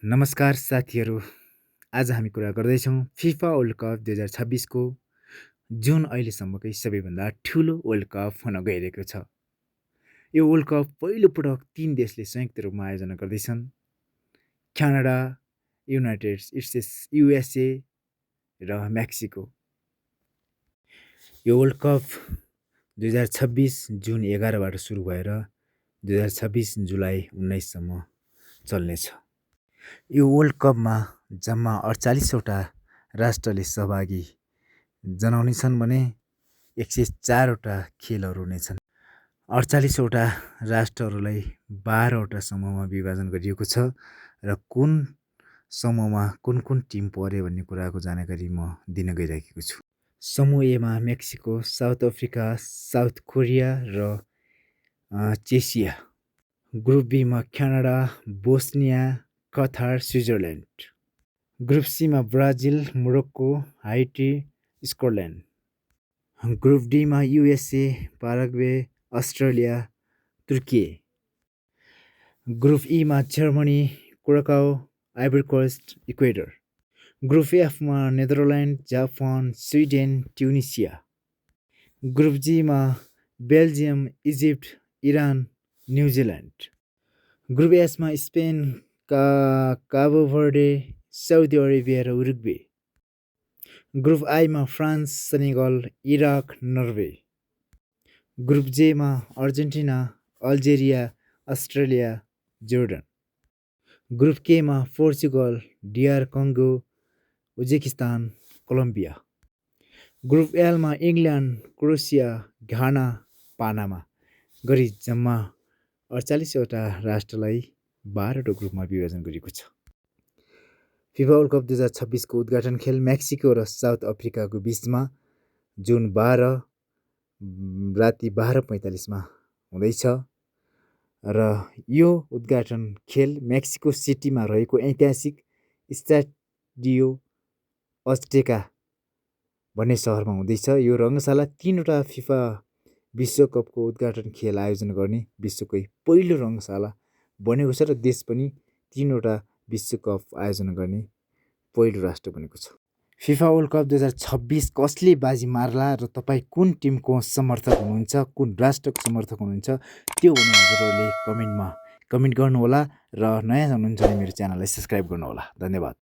नमस्कार साथीहरू। आज हामी कुरा गर्दैछौँ फिफा वर्ल्ड कप 2026 को जुन अहिलेसम्मकै सबैभन्दा ठुलो वर्ल्ड कप हुन गइरहेको छ। यो वर्ल्ड कप पहिलोपटक 3 देशले संयुक्त रूपमा आयोजना गर्दैछन्। क्यानाडा, युनाइटेड स्टेट्स युएसए र मेक्सिको। यो वर्ल्ड कप 2026 जुन 11बाट सुरु भएर 2026 जुलाई 19सम्म चल्नेछ। यो वर्ल्ड कपमा जम्मा 48वटा राष्ट्रले सहभागी जनाउनेछन् भने 104वटा खेलहरू हुनेछन्। 48वटा राष्ट्रहरूलाई 12वटा समूहमा विभाजन गरिएको छ र कुन समूहमा कुन टिम पर्यो भन्ने कुराको जानकारी म दिन गइरहेको छु। समूह एमा Mexico, South Africa, South Korea र चेसिया। ग्रुप बीमा Canada, Bosnia, Qatar, Switzerland. Group सीमा Brazil, Morocco, Haiti, Scotland. Group डीमा युएसए, पाराग्वे, अस्ट्रेलिया, तुर्की। ग्रुप ईमा Germany, Curacao, Ivory Coast, Ecuador. Group एफमा Netherland, Japan, Sweden, Tunisia. Group जीमा Belgium, Egypt, Iran, New Zealand. Group एसमा Spain, Cabo Verde, Saudi Arabia र Uruguay. Group आईमा France, Senegal, Iraq, Norway. Group जेमा Argentina, Algeria, Australia, Jordan. Group केमा Portugal, DR Congo, Uzbekistan, Colombia. Group एलमा England, Croatia, Ghana, Panama गरी जम्मा 48वटा राष्ट्रलाई 12वटा ग्रुपमा विभाजन गरिएको छ। फिफा वर्ल्ड कप 2026 को उद्घाटन खेल मेक्सिको र साउथ अफ्रिकाको बीचमा जुन 12 राति 12:45 हुँदैछ र यो उद्घाटन खेल मेक्सिको सिटीमा रहेको ऐतिहासिक स्टाडियो अज्टेका भन्ने सहरमा हुँदैछ। यो रङ्गशाला 3वटा फिफा विश्वकपको उद्घाटन खेल आयोजना गर्ने विश्वकै पहिलो रङ्गशाला बनेको छ र देश पनि 3वटा विश्वकप आयोजना गर्ने पहिलो राष्ट्र बनेको छ। फिफा वर्ल्ड कप 2026 कसले बाजी मार्ला र तपाईँ कुन टिमको समर्थक हुनुहुन्छ, कुन राष्ट्रको समर्थक हुनुहुन्छ, त्यो भने हजुरहरूले कमेन्ट गर्नुहोला र नयाँ हुनुहुन्छ भने मेरो च्यानललाई सब्सक्राइब गर्नुहोला। धन्यवाद।